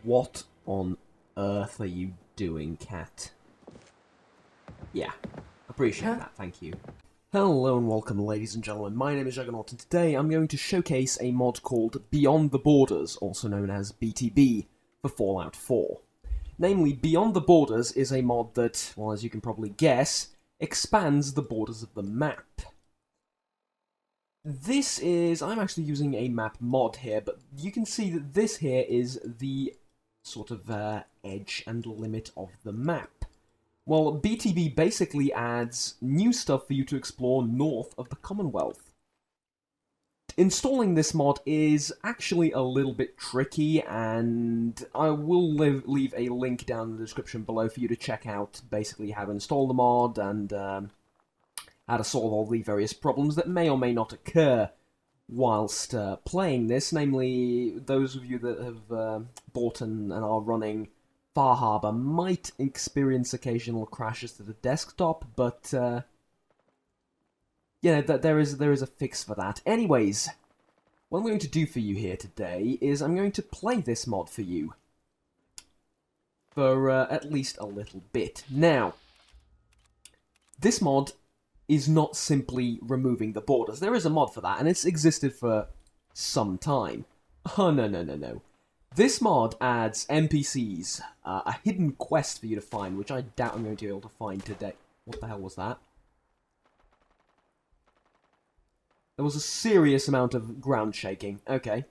What on earth are you doing, cat? Yeah, appreciate that, thank you. Hello and welcome, ladies and gentlemen. My name is Juggernaut, and today I'm going to showcase a mod called Beyond the Borders, also known as BTB, for Fallout 4. Namely, Beyond the Borders is a mod that, well, as you can probably guess, expands the borders of the map. This is... I'm actually using a map mod here, but you can see that this here is the sort of edge and limit of the map. Well, BTB basically adds new stuff for you to explore north of the Commonwealth. Installing this mod is actually a little bit tricky, and I will leave a link down in the description below for you to check out basically how to install the mod and how to solve all the various problems that may or may not occur whilst playing this, namely those of you that have bought and are running Far Harbor might experience occasional crashes to the desktop, but yeah, there is a fix for that. Anyways, what I'm going to do for you here today is I'm going to play this mod for you for at least a little bit. Now, this mod is not simply removing the borders. There is a mod for that, and it's existed for some time. Oh, no. This mod adds NPCs, a hidden quest for you to find, which I doubt I'm going to be able to find today. What the hell was that? There was a serious amount of ground shaking. Okay.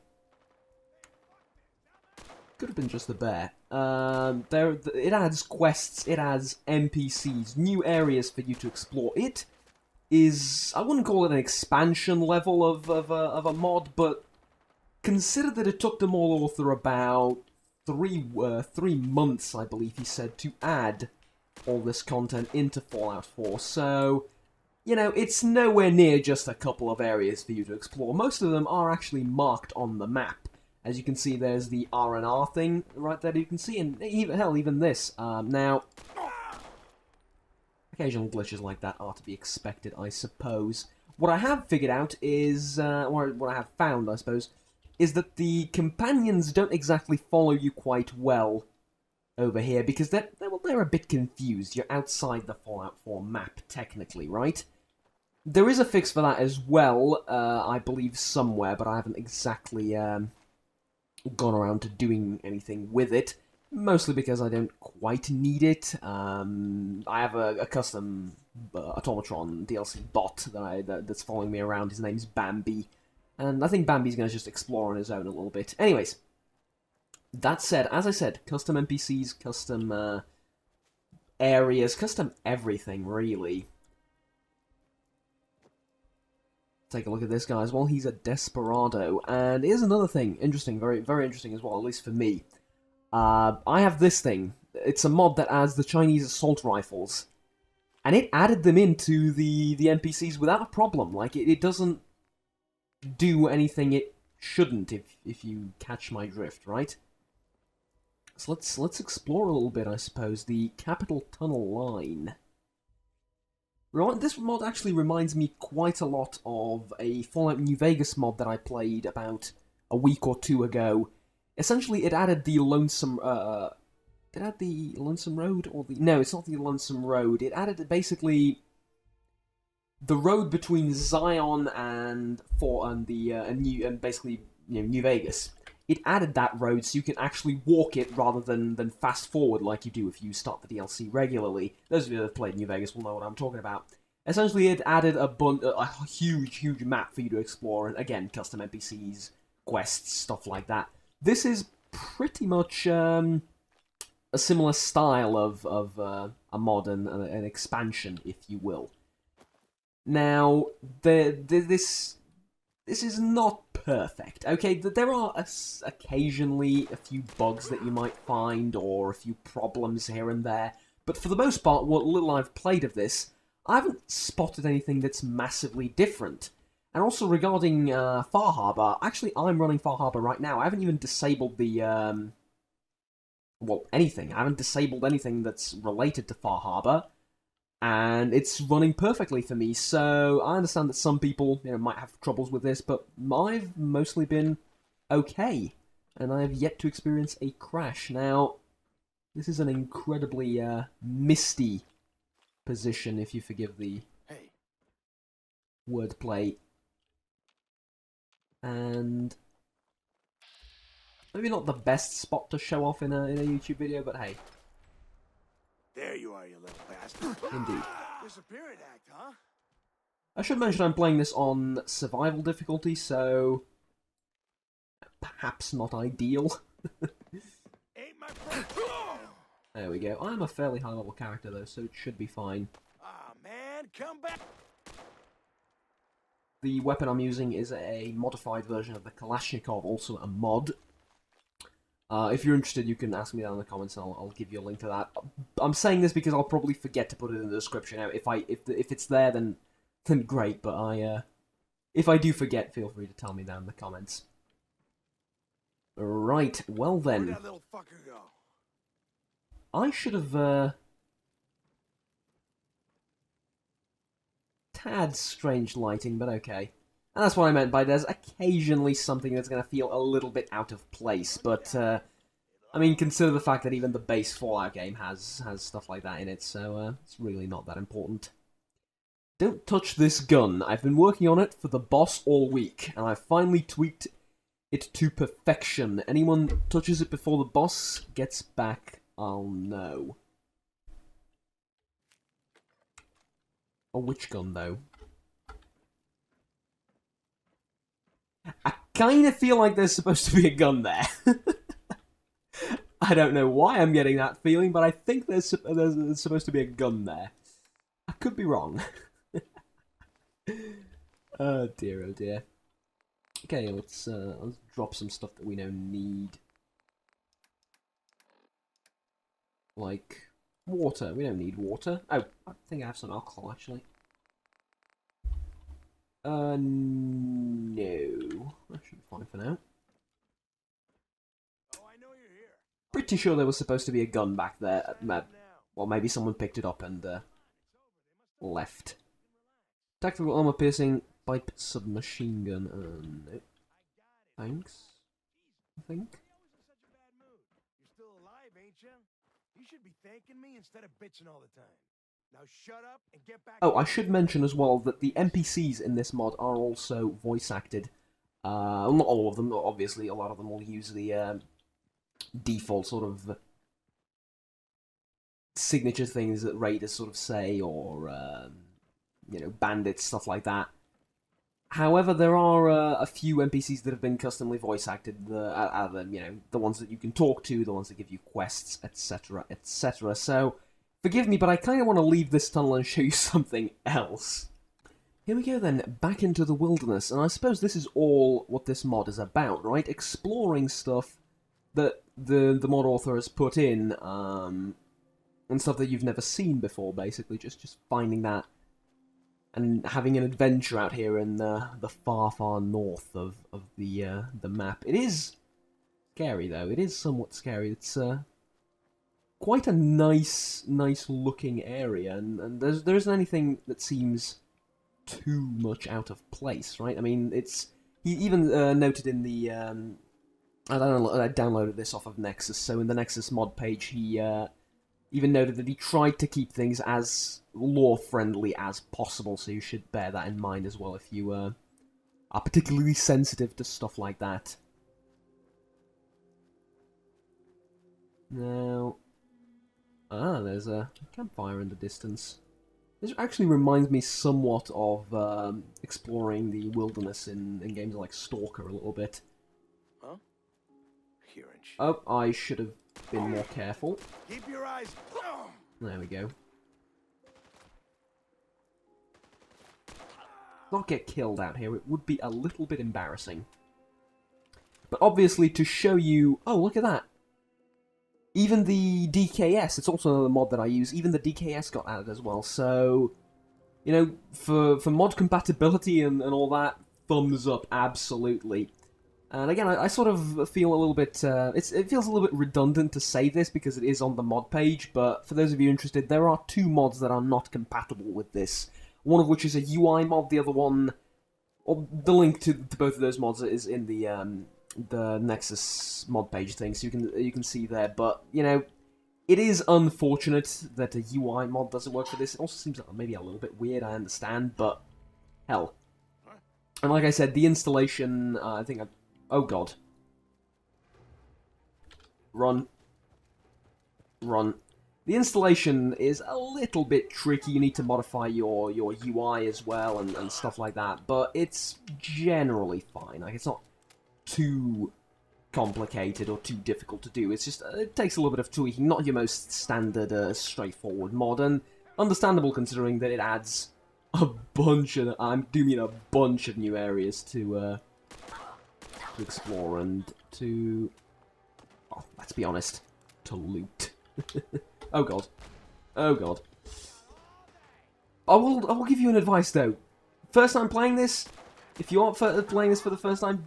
Could have been just the bear. It adds quests, it adds NPCs, new areas for you to explore. It is... I wouldn't call it an expansion level of a mod, but consider that it took them all author about three months, I believe he said, to add all this content into Fallout 4, so, you know, it's nowhere near just a couple of areas for you to explore. Most of them are actually marked on the map. As you can see, there's the R&R thing right there you can see, and even this. Now, occasional glitches like that are to be expected, I suppose. What I have figured out is, or what I have found, I suppose, is that the companions don't exactly follow you quite well over here, because they're a bit confused. You're outside the Fallout 4 map, technically, right? There is a fix for that as well, I believe somewhere, but I haven't exactly gone around to doing anything with it. Mostly because I don't quite need it. I have a custom Automatron DLC bot that's following me around. His name's Bambi. And I think Bambi's going to just explore on his own a little bit. Anyways, that said, as I said, custom NPCs, custom areas, custom everything, really. Take a look at this guy as well. He's a desperado. And here's another thing, interesting, very, very interesting as well, at least for me. I have this thing. It's a mod that adds the Chinese assault rifles. And it added them into the NPCs without a problem. Like, it doesn't do anything it shouldn't, if you catch my drift, right? So let's explore a little bit, I suppose. The Capital Tunnel Line. This mod actually reminds me quite a lot of a Fallout New Vegas mod that I played about a week or two ago. Essentially, it added the Lonesome... Did it add the Lonesome Road? Or the... No, it's not the Lonesome Road. It added, basically, the road between Zion and basically, you know, New Vegas. It added that road so you can actually walk it rather than fast forward like you do if you start the DLC regularly. Those of you that have played New Vegas will know what I'm talking about. Essentially, it added a huge map for you to explore, and again, custom NPCs, quests, stuff like that. This is pretty much a similar style of a mod and an expansion, if you will. Now, this is not perfect, okay? There are occasionally a few bugs that you might find, or a few problems here and there, but for the most part, what little I've played of this, I haven't spotted anything that's massively different. And also regarding Far Harbor, actually I'm running Far Harbor right now. I haven't even disabled the, well, anything. I haven't disabled anything that's related to Far Harbor. And it's running perfectly for me, so I understand that some people, you know, might have troubles with this, but I've mostly been okay. and I have yet to experience a crash. Now, this is an incredibly misty position, if you forgive the wordplay. And maybe not the best spot to show off in a YouTube video, but hey. There you are, you little bastard. Indeed. Disappearing act, huh? I should mention I'm playing this on survival difficulty, so perhaps not ideal. Ain't my friend. There we go. I'm a fairly high level character though, so it should be fine. Ah, man, come back. The weapon I'm using is a modified version of the Kalashnikov, also a mod. If you're interested, you can ask me down in the comments, and I'll give you a link to that. I'm saying this because I'll probably forget to put it in the description. Now, if it's there, then great. But if I do forget, feel free to tell me down in the comments. Right. Well then, Where'd that little fucker go? I should have tad strange lighting, but okay. And that's what I meant by there's occasionally something that's going to feel a little bit out of place, but, I mean, consider the fact that even the base Fallout game has stuff like that in it, so, it's really not that important. Don't touch this gun. I've been working on it for the boss all week, and I've finally tweaked it to perfection. Anyone touches it before the boss gets back, I'll know. A which gun, though? I kind of feel like there's supposed to be a gun there. I don't know why I'm getting that feeling, but I think there's supposed to be a gun there. I could be wrong. Oh dear, oh dear. Okay, let's drop some stuff that we now need. Like water. We don't need water. Oh, I think I have some alcohol actually. No. That should be fine for now. Oh, I know you're here. Pretty sure there was supposed to be a gun back there. Well, maybe someone picked it up and left. Tactical armor piercing pipe submachine gun. No. Thanks. I think. You're still alive, ain't you? You should be thanking me instead of bitching all the time. Now shut up and get back. Oh, I should mention as well that the NPCs in this mod are also voice acted. Not all of them, obviously. A lot of them will use the default sort of signature things that raiders sort of say, or you know, bandits, stuff like that. However, there are a few NPCs that have been customly voice acted. You know, the ones that you can talk to, the ones that give you quests, etc., etc. So, forgive me, but I kind of want to leave this tunnel and show you something else. Here we go then, back into the wilderness, and I suppose this is all what this mod is about, right? Exploring stuff that the mod author has put in, and stuff that you've never seen before, basically. Just finding that and having an adventure out here in the far, far north of the map. It is scary, though. It is somewhat scary. It's quite a nice looking area, and there isn't anything that seems too much out of place, right? I mean, he even noted in the I downloaded this off of Nexus, so in the Nexus mod page he even noted that he tried to keep things as lore-friendly as possible, so you should bear that in mind as well if you are particularly sensitive to stuff like that. Now, there's a campfire in the distance. This actually reminds me somewhat of exploring the wilderness in games like Stalker a little bit. Huh? Here and shit. Oh, I should have been more careful. Keep your eyes. There we go. Not get killed out here, it would be a little bit embarrassing. But obviously to show you... Oh, look at that! Even the DKS, it's also another mod that I use, even the DKS got added as well, so... You know, for mod compatibility and all that, thumbs up, absolutely. And again, I sort of feel a little bit... it feels a little bit redundant to say this because it is on the mod page, but for those of you interested, there are two mods that are not compatible with this. One of which is a UI mod, the other one... Well, the link to both of those mods is in the the Nexus mod page thing, so you can see there. But you know, it is unfortunate that a UI mod doesn't work for this. It also seems maybe a little bit weird. I understand, but hell. And like I said, the installation. I think. Oh god. Run. Run. The installation is a little bit tricky. You need to modify your UI as well and stuff like that. But it's generally fine. Like, it's not too complicated or too difficult to do. It's just, it takes a little bit of tweaking. Not your most standard, straightforward mod. And understandable considering that it adds a bunch of, I do mean a bunch of new areas to explore and to, oh, let's be honest, to loot. Oh god. Oh god. I will give you an advice though. First time playing this, if you aren't playing this for the first time,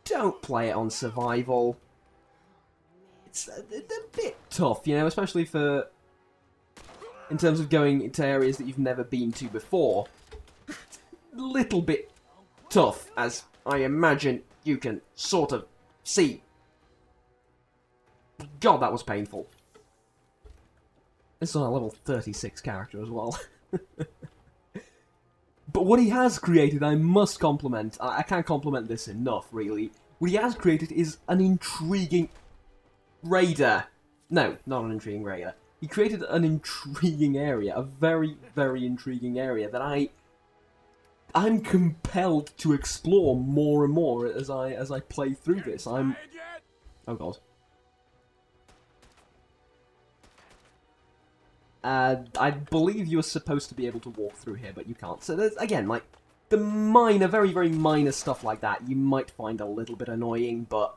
don't play it on survival. It's a bit tough, you know, especially for in terms of going into areas that you've never been to before. Little bit tough, as I imagine you can sort of see. God, that was painful. This is on a level 36 character as well. But what he has created, I must compliment. I can't compliment this enough, really. What he has created is an intriguing raider. No, not an intriguing raider. He created an intriguing area, a very, very intriguing area that I'm compelled to explore more and more as I play through this. Oh god. I believe you're supposed to be able to walk through here, but you can't. So there's, again, like, the minor, very, very minor stuff like that you might find a little bit annoying, but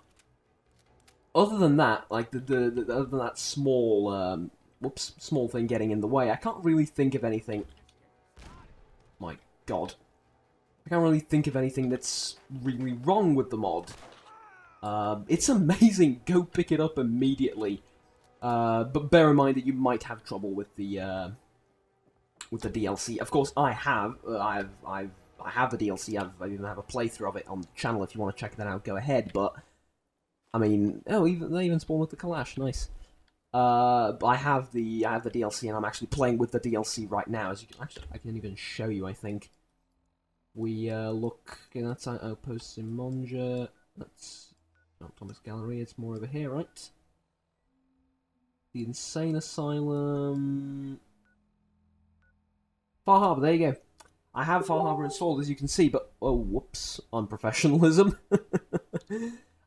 other than that, like, other than that small, small thing getting in the way, I can't really think of anything. My god. I can't really think of anything that's really wrong with the mod. It's amazing. Go pick it up immediately. But bear in mind that you might have trouble with the DLC. Of course, I have the DLC. I even have a playthrough of it on the channel. If you want to check that out, go ahead. But I mean, oh, they even spawn with the Kalash. Nice. I have the DLC, and I'm actually playing with the DLC right now. As you can actually, I can even show you. I think we look. Okay, that's Outpost Simonja. That's not Thomas Gallery. It's more over here, right? The Insane Asylum. Far Harbor, there you go. I have Far Harbor installed, as you can see, but oh, whoops, unprofessionalism.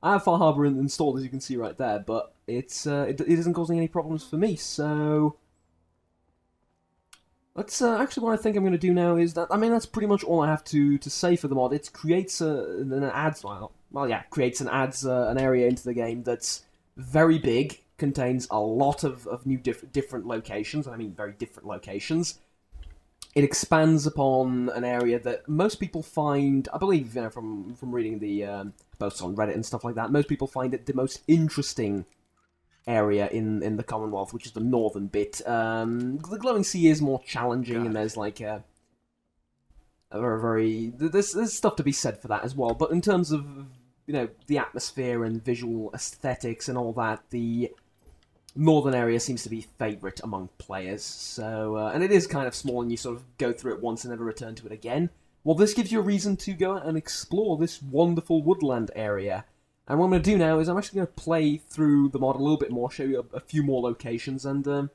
I have Far Harbor installed, as you can see right there, but it isn't causing any problems for me. So let's actually, what I think I'm going to do now is that, I mean, that's pretty much all I have to say for the mod. It creates an area into the game that's very big. Contains a lot of new different locations. I mean, very different locations. It expands upon an area that most people find, I believe, you know, from reading the posts on Reddit and stuff like that, most people find it the most interesting area in the Commonwealth, which is the northern bit. The Glowing Sea is more challenging, and there's like a there's stuff to be said for that as well. But in terms of, you know, the atmosphere and visual aesthetics and all that, the northern area seems to be favourite among players. So, and it is kind of small, and you sort of go through it once and never return to it again. Well, this gives you a reason to go out and explore this wonderful woodland area. And what I'm going to do now is I'm actually going to play through the mod a little bit more, show you a few more locations, and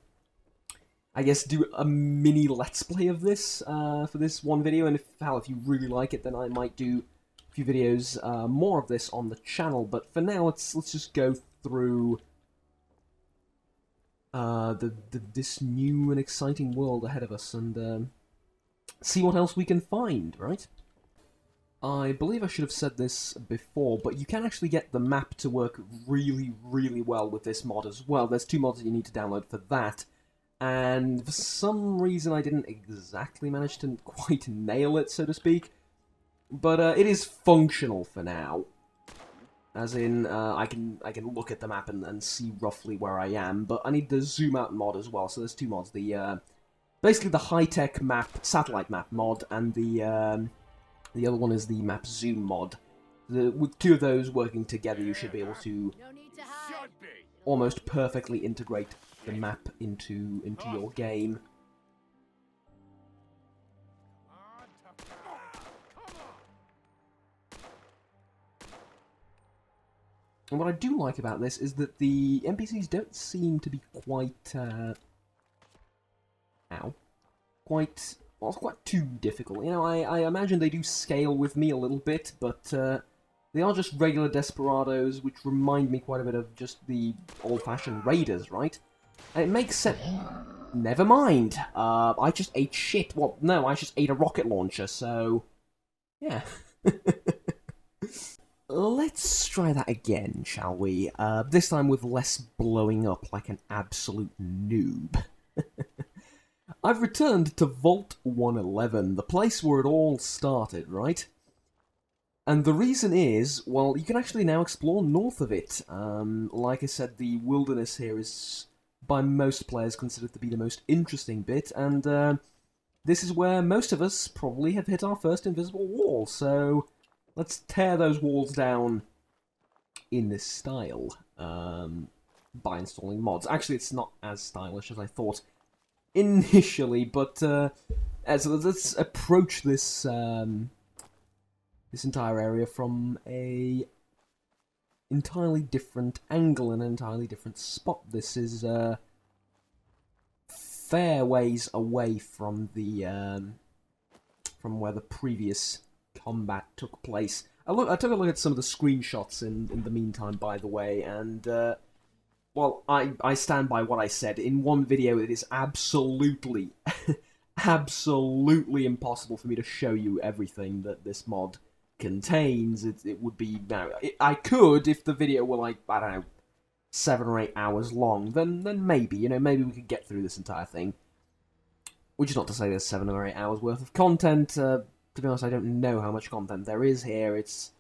I guess do a mini let's play of this for this one video. And if you really like it, then I might do a few videos more of this on the channel. But for now, let's just go through this new and exciting world ahead of us and see what else we can find, right? I believe I should have said this before, but you can actually get the map to work really, really well with this mod as well. There's 2 mods that you need to download for that, and for some reason I didn't exactly manage to quite nail it, so to speak, but it is functional for now. As in, I can look at the map and see roughly where I am, but I need the zoom out mod as well. So there's 2 mods: the basically the high-tech map, satellite map mod, and the other one is the map zoom mod. With two of those working together, you should be able to No need to hide. almost perfectly integrate the map into your game. On, tough guy. Come on. And what I do like about this is that the NPCs don't seem to be quite, quite too difficult. You know, I imagine they do scale with me a little bit, but they are just regular desperados, which remind me quite a bit of just the old-fashioned raiders, right? And it makes sense. Never mind. I just ate shit. Well, no, I just ate a rocket launcher, so yeah. Let's try that again, shall we? This time with less blowing up like an absolute noob. I've returned to Vault 111, the place where it all started, right? And the reason is, well, you can actually now explore north of it. Like I said, the wilderness here is, by most players, considered to be the most interesting bit, and this is where most of us probably have hit our first invisible wall, so let's tear those walls down in this style by installing mods. Actually, it's not as stylish as I thought initially, but so let's approach this this entire area from a entirely different angle and an entirely different spot. This is fair ways away from the from where the previous combat took place. I took a look at some of the screenshots in the meantime, by the way, and well, I stand by what I said. In one video, it is absolutely, absolutely impossible for me to show you everything that this mod contains. It would be... I could, if the video were like, I don't know, 7 or 8 hours long, then maybe, you know, maybe we could get through this entire thing. Which is not to say there's 7 or 8 hours worth of content. To be honest, I don't know how much content there is here. It's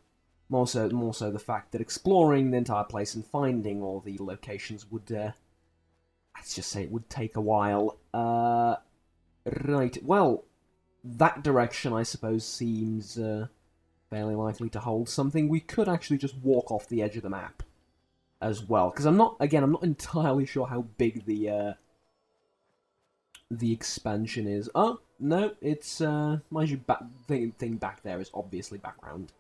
more so the fact that exploring the entire place and finding all the locations would, let's just say it would take a while. Right, well, that direction, I suppose, seems fairly likely to hold something. We could actually just walk off the edge of the map as well, because I'm not entirely sure how big the expansion is. Oh, no, it's, mind you, thing back there is obviously background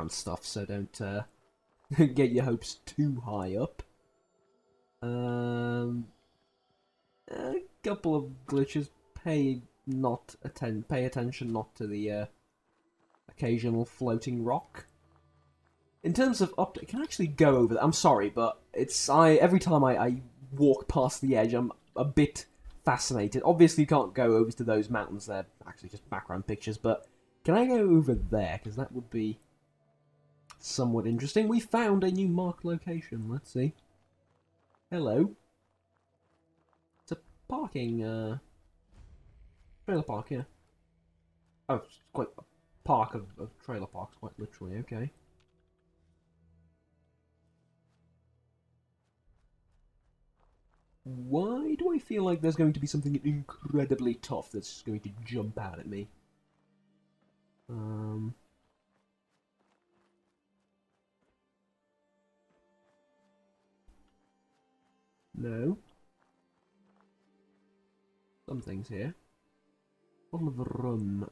stuff, so don't get your hopes too high up. A couple of glitches. Pay attention not to the occasional floating rock. In terms of update, can I actually go over that? I'm sorry, but every time I walk past the edge, I'm a bit fascinated. Obviously, you can't go over to those mountains. They're actually just background pictures, but can I go over there? Because that would be somewhat interesting. We found a new marked location. Let's see. Hello. It's a parking, trailer park, yeah. Oh, it's quite a park of trailer parks, quite literally, okay. Why do I feel like there's going to be something incredibly tough that's going to jump out at me? No. Something's here. Bottom of the room.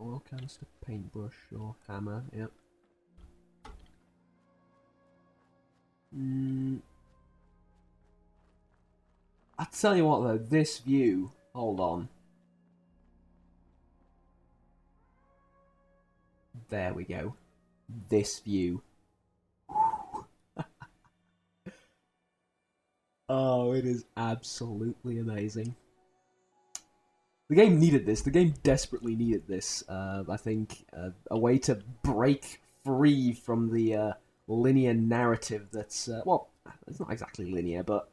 Oil canister, paintbrush, or hammer, yep. I tell you what though, this view. Hold on. There we go. This view. Oh, it is absolutely amazing. The game needed this. The game desperately needed this. I think a way to break free from the linear narrative that's... well, it's not exactly linear, but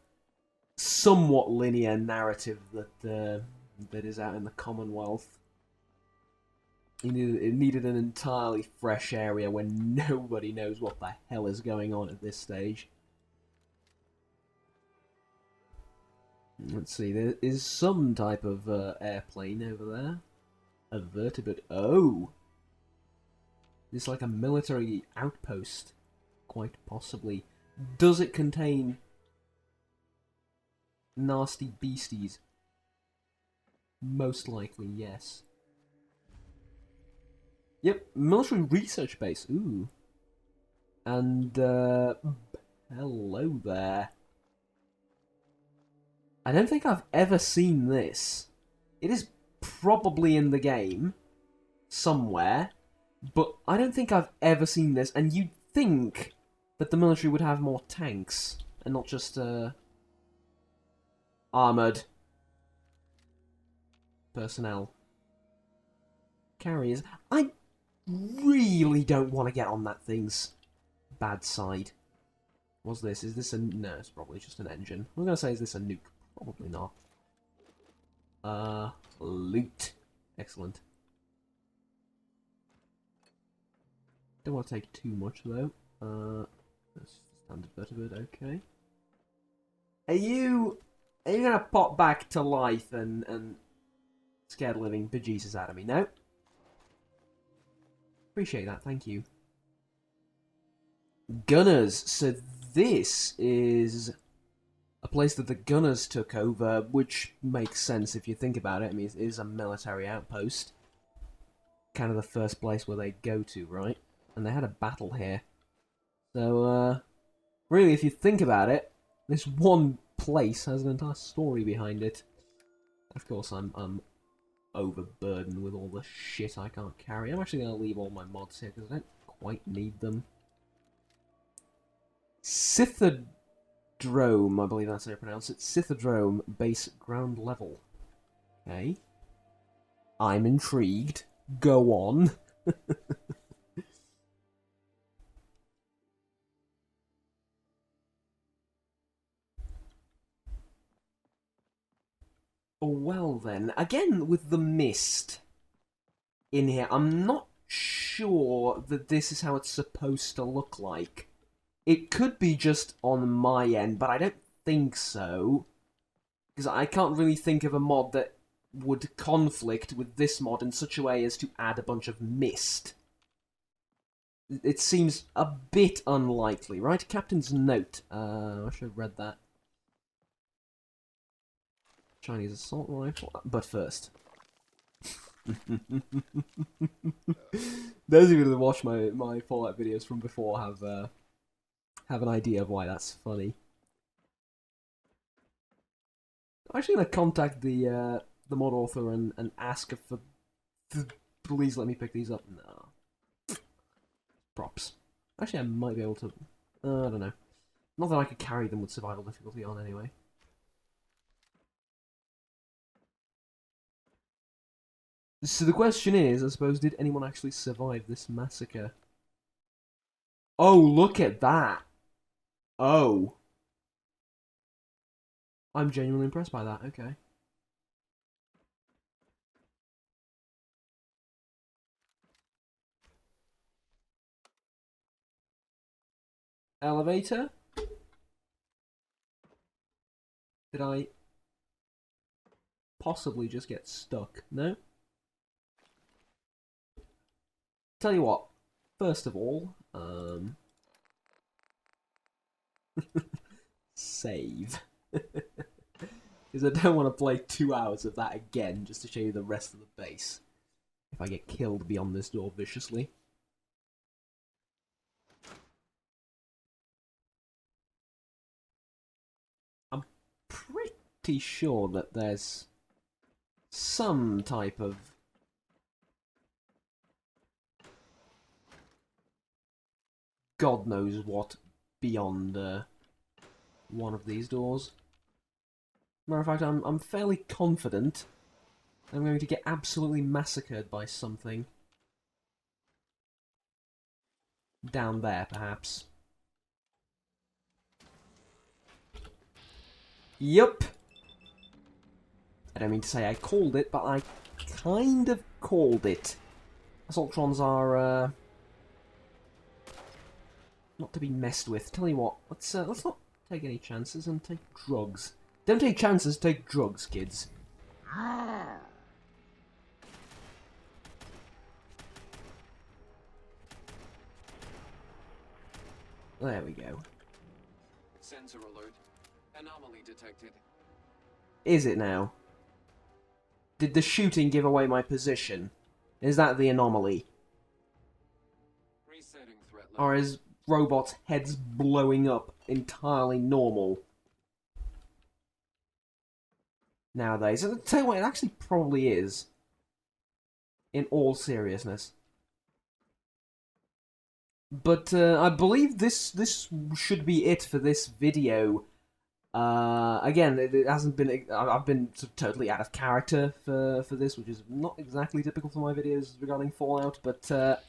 somewhat linear narrative that that is out in the Commonwealth. It needed an entirely fresh area where nobody knows what the hell is going on at this stage. Let's see, there is some type of airplane over there. A vertebrate. Oh! It's like a military outpost, quite possibly. Does it contain nasty beasties? Most likely, yes. Yep, military research base. Ooh. And, hello there. I don't think I've ever seen this. It is probably in the game, somewhere, but I don't think I've ever seen this, and you'd think that the military would have more tanks, and not just, armoured personnel. Carriers. I really don't want to get on that thing's bad side. What's this? Is this a... No, it's probably just an engine. I'm gonna say, is this a nuke? Probably not. Loot. Excellent. Don't want to take too much, though. That's standard vertebrate, okay. Are you gonna pop back to life and scare the living bejesus out of me? No? Appreciate that, thank you. Gunners. So this is a place that the Gunners took over, which makes sense if you think about it. I mean, it is a military outpost. Kind of the first place where they go to, right? And they had a battle here. So, really, if you think about it, this one place has an entire story behind it. Of course, I'm overburdened with all the shit I can't carry. I'm actually going to leave all my mods here, because I don't quite need them. Scythadrome, I believe that's how you pronounce it. Scythadrome, base ground level. Okay. I'm intrigued. Go on. Well then, again with the mist in here, I'm not sure that this is how it's supposed to look like. It could be just on my end, but I don't think so. Because I can't really think of a mod that would conflict with this mod in such a way as to add a bunch of mist. It seems a bit unlikely, right? Captain's note. I should have read that. Chinese assault rifle. But first. Those of you that watch my Fallout videos from before have an idea of why that's funny. I'm actually gonna contact the mod author and ask if please let me pick these up. No. Props. Actually, I might be able to. I don't know. Not that I could carry them with survival difficulty on anyway. So the question is, I suppose, did anyone actually survive this massacre? Oh, look at that! Oh. I'm genuinely impressed by that, okay. Elevator? Did I possibly just get stuck? No? Tell you what, first of all, save. Because I don't want to play 2 hours of that again just to show you the rest of the base. If I get killed beyond this door viciously. I'm pretty sure that there's some type of God knows what beyond one of these doors. Matter of fact, I'm fairly confident I'm going to get absolutely massacred by something. Down there, perhaps. Yup! I don't mean to say I called it, but I kind of called it. Assaultrons are, not to be messed with. Tell you what, let's not take any chances and take drugs. Don't take chances, take drugs, kids. There we go. Sensor alert. Anomaly detected. Is it now? Did the shooting give away my position? Is that the anomaly? Resetting threat level. Or is robot's heads blowing up entirely normal nowadays? And I'll tell you what, it actually probably is. In all seriousness. But I believe this should be it for this video. Again, it hasn't been. I've been sort of totally out of character for this, which is not exactly typical for my videos regarding Fallout. But Perimeter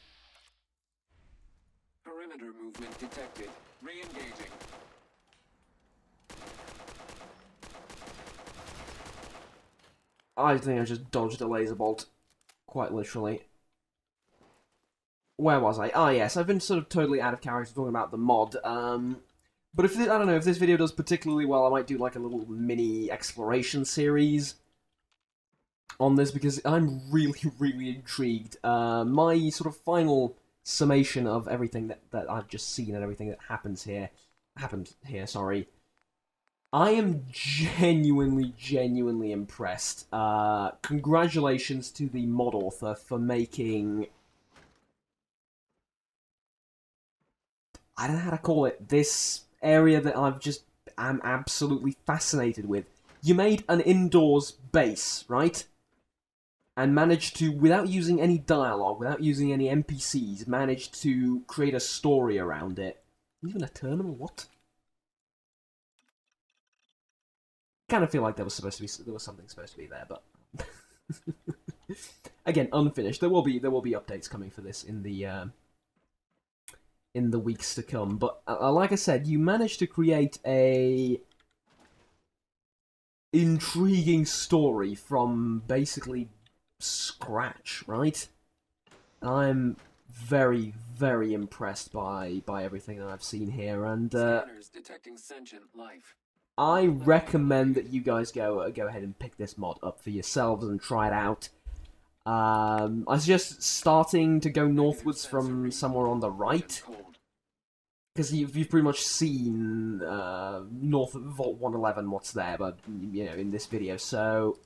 movement detected. Re-engaging. I think I just dodged a laser bolt, quite literally. Where was I? Ah, yes, I've been sort of totally out of character talking about the mod. But if I don't know, if this video does particularly well, I might do like a little mini exploration series on this, because I'm really, really intrigued. My sort of final summation of everything that I've just seen and everything that happened here, sorry. I am genuinely impressed. Congratulations to the mod author for making... I don't know how to call it, this area that I'm absolutely fascinated with. You made an indoors base, right? And managed to, without using any dialogue, without using any NPCs, managed to create a story around it. Even a terminal? What? Kind of feel like there was something supposed to be there, but again, unfinished. There will be updates coming for this in the weeks to come. But like I said, you managed to create a intriguing story from basically scratch, right? I'm very, very impressed by everything that I've seen here, and Scanners detecting sentient life. I recommend that you guys go ahead and pick this mod up for yourselves and try it out. I suggest starting to go northwards from somewhere on the right, because you've pretty much seen north of Vault 111 what's there, but you know, in this video. So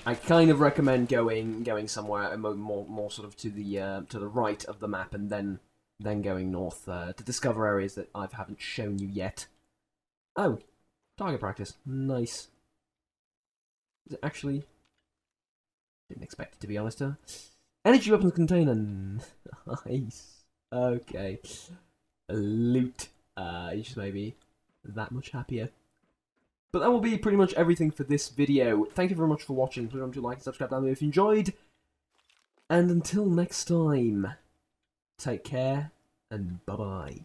I kind of recommend going somewhere more sort of to the right of the map, and then going north to discover areas that I haven't shown you yet. Oh, target practice, nice. Is it actually? Didn't expect it, to be honest. Huh? Energy weapons container, nice. Okay, loot. You just maybe that much happier. But that will be pretty much everything for this video. Thank you very much for watching. Please remember to like and subscribe down below if you enjoyed. And until next time, take care and bye-bye.